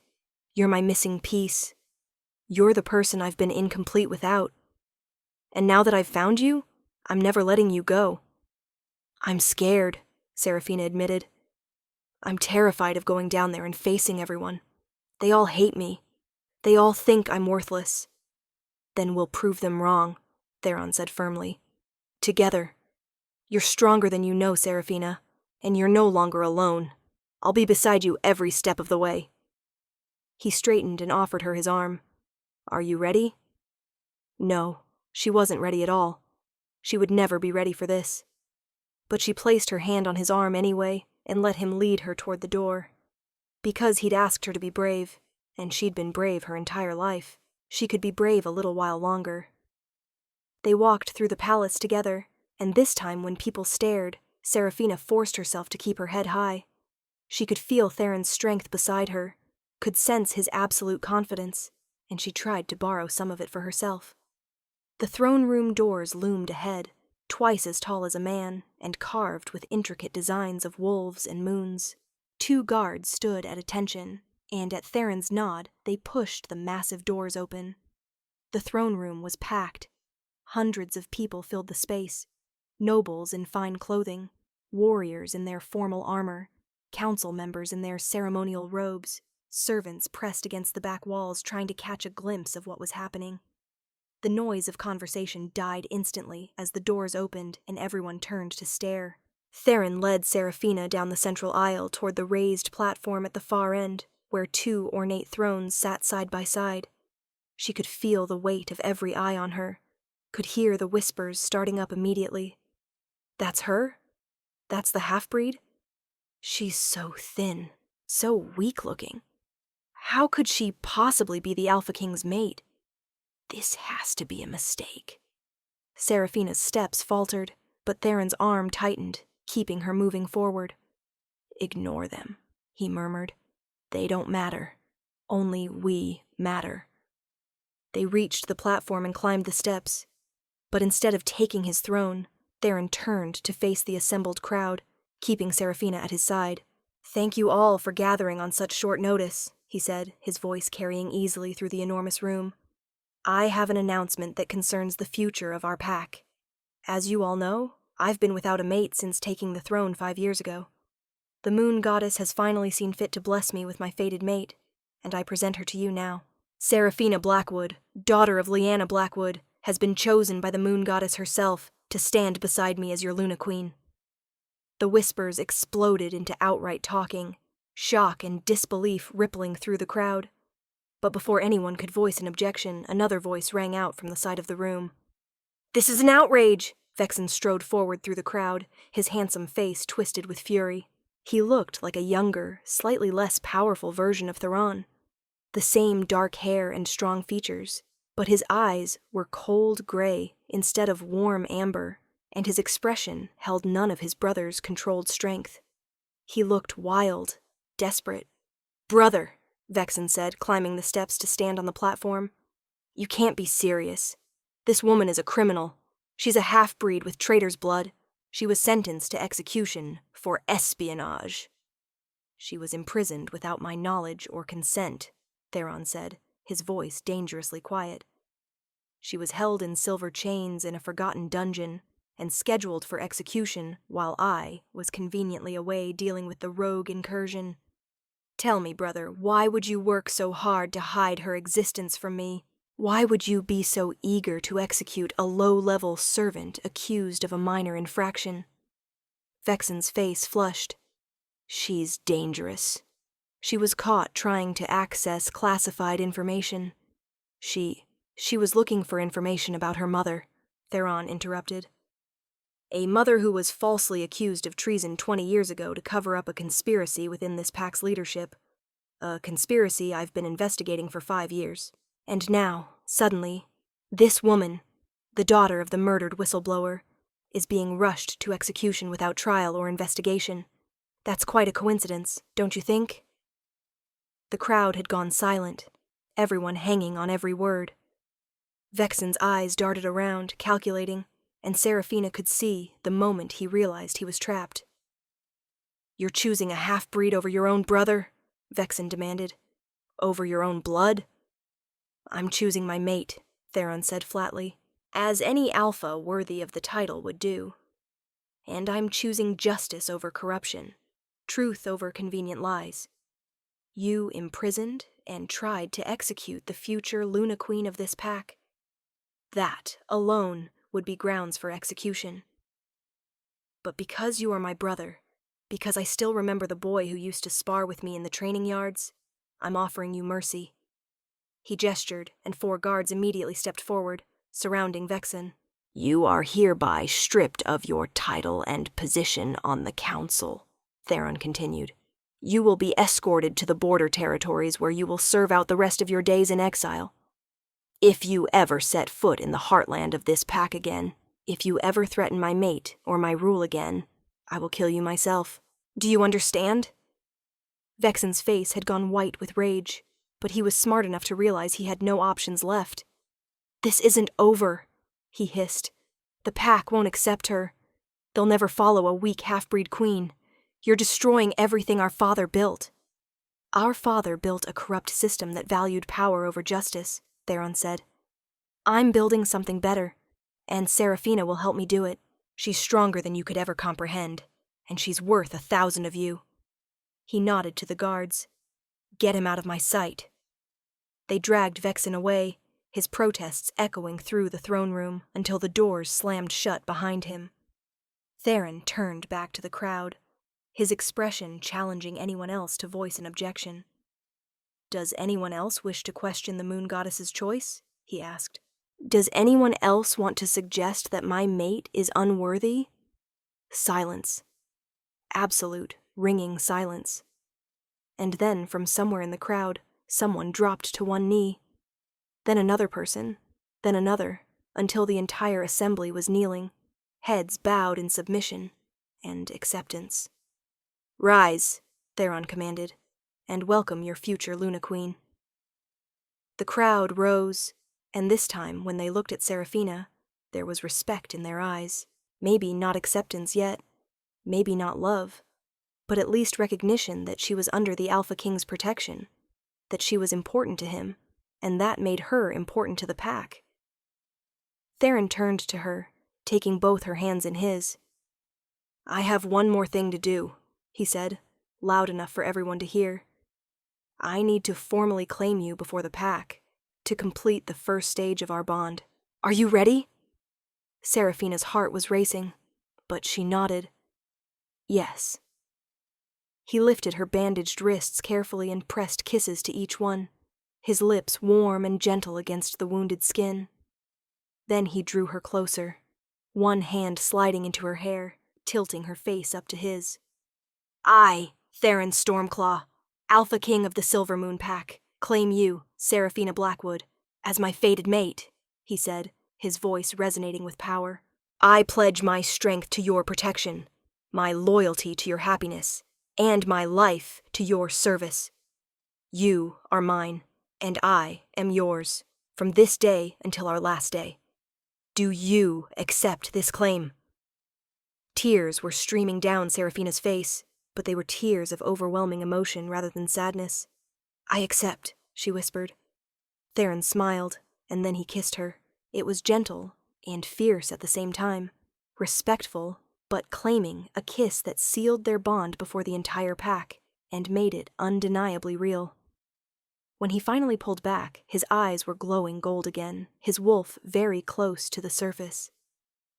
You're my missing piece. You're the person I've been incomplete without. And now that I've found you, I'm never letting you go." "I'm scared," Seraphina admitted. "I'm terrified of going down there and facing everyone. They all hate me. They all think I'm worthless." "Then we'll prove them wrong," Theron said firmly. "Together. You're stronger than you know, Seraphina, and you're no longer alone. I'll be beside you every step of the way." He straightened and offered her his arm. "Are you ready?" No, she wasn't ready at all. She would never be ready for this. But she placed her hand on his arm anyway and let him lead her toward the door. Because he'd asked her to be brave, and she'd been brave her entire life, she could be brave a little while longer. They walked through the palace together, and this time when people stared, Seraphina forced herself to keep her head high. She could feel Theron's strength beside her, could sense his absolute confidence, and she tried to borrow some of it for herself. The throne room doors loomed ahead, twice as tall as a man, and carved with intricate designs of wolves and moons. 2 guards stood at attention, and at Theron's nod, they pushed the massive doors open. The throne room was packed. Hundreds of people filled the space. Nobles in fine clothing, warriors in their formal armor, council members in their ceremonial robes, servants pressed against the back walls trying to catch a glimpse of what was happening. The noise of conversation died instantly as the doors opened and everyone turned to stare. Theron led Seraphina down the central aisle toward the raised platform at the far end, where 2 ornate thrones sat side by side. She could feel the weight of every eye on her, could hear the whispers starting up immediately. "That's her? That's the half-breed? She's so thin, So weak-looking. How could she possibly be the Alpha King's mate? This has to be a mistake. Seraphina's steps faltered, but Theron's arm tightened, keeping her moving forward. Ignore them, he murmured. They don't matter. Only we matter. They reached the platform and climbed the steps. But instead of taking his throne, Theron turned to face the assembled crowd, keeping Seraphina at his side. Thank you all for gathering on such short notice, he said, his voice carrying easily through the enormous room. I have an announcement that concerns the future of our pack. As you all know, I've been without a mate since taking the throne 5 years ago. The moon goddess has finally seen fit to bless me with my fated mate, and I present her to you now. Seraphina Blackwood, daughter of Lyanna Blackwood, has been chosen by the moon goddess herself to stand beside me as your Luna Queen. The whispers exploded into outright talking, shock and disbelief rippling through the crowd. But before anyone could voice an objection, another voice rang out from the side of the room. This is an outrage! Vexen strode forward through the crowd, his handsome face twisted with fury. He looked like a younger, slightly less powerful version of Theron. The same dark hair and strong features, but his eyes were cold gray instead of warm amber, and his expression held none of his brother's controlled strength. He looked wild, desperate. Brother, Vexen said, climbing the steps to stand on the platform. You can't be serious. This woman is a criminal. She's a half-breed with traitor's blood. She was sentenced to execution for espionage. She was imprisoned without my knowledge or consent, Theron said, his voice dangerously quiet. She was held in silver chains in a forgotten dungeon and scheduled for execution while I was conveniently away dealing with the rogue incursion. Tell me, brother, why would you work so hard to hide her existence from me? Why would you be so eager to execute a low-level servant accused of a minor infraction? Vexen's face flushed. She's dangerous. She was caught trying to access classified information. She was looking for information about her mother, Theron interrupted. A mother who was falsely accused of treason 20 years ago to cover up a conspiracy within this pack's leadership. A conspiracy I've been investigating for 5 years. And now, suddenly, this woman, the daughter of the murdered whistleblower, is being rushed to execution without trial or investigation. That's quite a coincidence, don't you think? The crowd had gone silent, everyone hanging on every word. Vexen's eyes darted around, calculating, and Seraphina could see the moment he realized he was trapped. You're choosing a half-breed over your own brother? Vexen demanded. Over your own blood? I'm choosing my mate, Theron said flatly, as any alpha worthy of the title would do. And I'm choosing justice over corruption, truth over convenient lies. You imprisoned and tried to execute the future Luna Queen of this pack. That, alone, would be grounds for execution. But because you are my brother, because I still remember the boy who used to spar with me in the training yards, I'm offering you mercy. He gestured, and 4 guards immediately stepped forward, surrounding Vexen. You are hereby stripped of your title and position on the council, Theron continued. You will be escorted to the border territories where you will serve out the rest of your days in exile. If you ever set foot in the heartland of this pack again, if you ever threaten my mate or my rule again, I will kill you myself. Do you understand? Vexen's face had gone white with rage, but he was smart enough to realize he had no options left. This isn't over, he hissed. The pack won't accept her. They'll never follow a weak half-breed queen. You're destroying everything our father built. Our father built a corrupt system that valued power over justice, Theron said. I'm building something better, and Seraphina will help me do it. She's stronger than you could ever comprehend, and she's worth 1,000 of you. He nodded to the guards. Get him out of my sight. They dragged Vexen away, his protests echoing through the throne room until the doors slammed shut behind him. Theron turned back to the crowd, his expression challenging anyone else to voice an objection. Does anyone else wish to question the moon goddess's choice? He asked. Does anyone else want to suggest that my mate is unworthy? Silence. Absolute, ringing silence. and then from somewhere in the crowd, someone dropped to one knee. Then another person, then another, until the entire assembly was kneeling, heads bowed in submission and acceptance. "Rise," Theron commanded, "and welcome your future Luna Queen." The crowd rose, and this time, when they looked at Seraphina, there was respect in their eyes. Maybe not acceptance yet, maybe not love, but at least recognition that she was under the Alpha King's protection, that she was important to him, and that made her important to the pack. Theron turned to her, taking both her hands in his. "I have one more thing to do," he said, loud enough for everyone to hear. "I need to formally claim you before the pack, to complete the first stage of our bond. Are you ready?" Seraphina's heart was racing, but she nodded. "Yes." He lifted her bandaged wrists carefully and pressed kisses to each one, his lips warm and gentle against the wounded skin. Then he drew her closer, one hand sliding into her hair, tilting her face up to his. "I, Theron Stormclaw, Alpha King of the Silver Moon Pack, claim you, Seraphina Blackwood, as my fated mate," he said, his voice resonating with power. "I pledge my strength to your protection, my loyalty to your happiness, and my life to your service. You are mine, and I am yours, from this day until our last day. Do you accept this claim?" Tears were streaming down Seraphina's face, but they were tears of overwhelming emotion rather than sadness. "I accept," she whispered. Theron smiled, and then he kissed her. It was gentle and fierce at the same time, respectful, but claiming, a kiss that sealed their bond before the entire pack and made it undeniably real. When he finally pulled back, his eyes were glowing gold again, his wolf very close to the surface.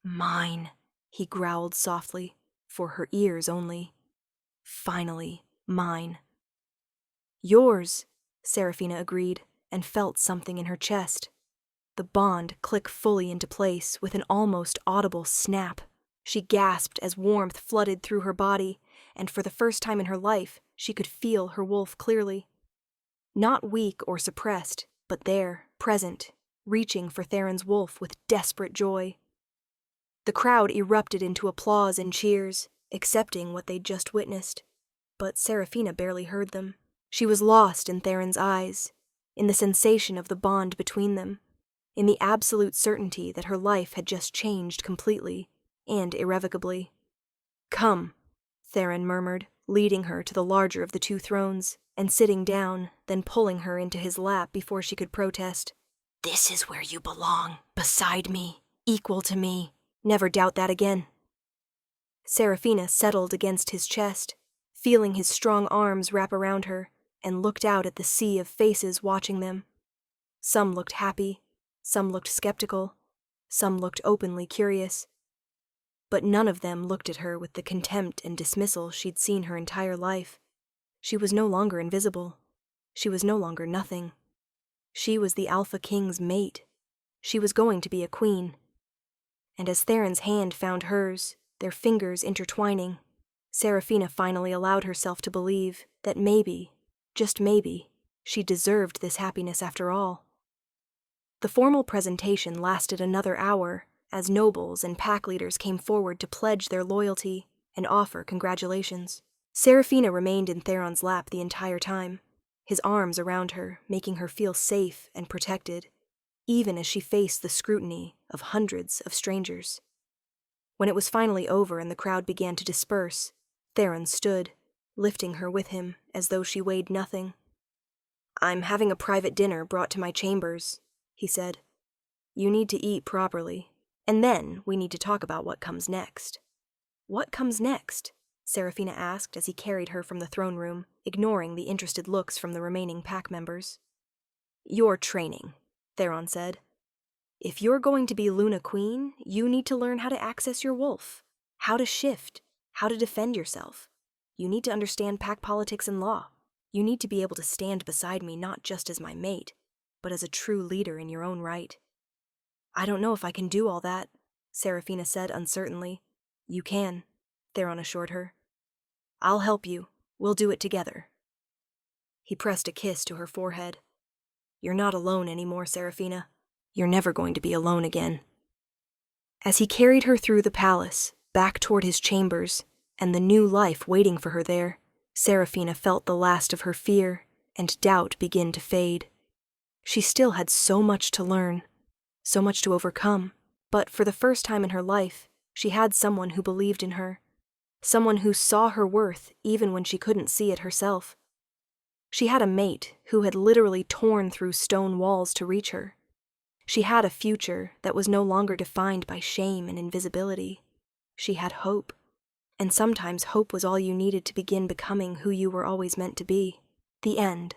"Mine," he growled softly, for her ears only. "Finally, mine." "Yours," Seraphina agreed, and felt something in her chest. The bond clicked fully into place with an almost audible snap. She gasped as warmth flooded through her body, and for the first time in her life, she could feel her wolf clearly. Not weak or suppressed, but there, present, reaching for Theron's wolf with desperate joy. The crowd erupted into applause and cheers, accepting what they'd just witnessed. But Seraphina barely heard them. She was lost in Theron's eyes, in the sensation of the bond between them, in the absolute certainty that her life had just changed completely and irrevocably. "Come," Theron murmured, leading her to the larger of the two thrones, and sitting down, then pulling her into his lap before she could protest. "This is where you belong, beside me, equal to me. Never doubt that again." Seraphina settled against his chest, feeling his strong arms wrap around her, and looked out at the sea of faces watching them. Some looked happy, some looked skeptical, some looked openly curious. But none of them looked at her with the contempt and dismissal she'd seen her entire life. She was no longer invisible. She was no longer nothing. She was the Alpha King's mate. She was going to be a queen. And as Theron's hand found hers, their fingers intertwining, Seraphina finally allowed herself to believe that maybe, just maybe, she deserved this happiness after all. The formal presentation lasted another hour, as nobles and pack leaders came forward to pledge their loyalty and offer congratulations. Seraphina remained in Theron's lap the entire time, his arms around her, making her feel safe and protected, even as she faced the scrutiny of hundreds of strangers. When it was finally over and the crowd began to disperse, Theron stood, lifting her with him as though she weighed nothing. "I'm having a private dinner brought to my chambers," he said. "You need to eat properly, and then we need to talk about what comes next." "What comes next?" Seraphina asked as he carried her from the throne room, ignoring the interested looks from the remaining pack members. "Your training," Theron said. "If you're going to be Luna Queen, you need to learn how to access your wolf, how to shift, how to defend yourself. You need to understand pack politics and law. You need to be able to stand beside me not just as my mate, but as a true leader in your own right." "I don't know if I can do all that," Seraphina said uncertainly. "You can," Theron assured her. "I'll help you. We'll do it together." He pressed a kiss to her forehead. You're not alone anymore, Seraphina. You're never going to be alone again. As he carried her through the palace, back toward his chambers, and the new life waiting for her there, Seraphina felt the last of her fear and doubt begin to fade. She still had so much to learn, so much to overcome, but for the first time in her life, she had someone who believed in her, someone who saw her worth even when she couldn't see it herself. She had a mate who had literally torn through stone walls to reach her. She had a future that was no longer defined by shame and invisibility. She had hope, and sometimes hope was all you needed to begin becoming who you were always meant to be. The end.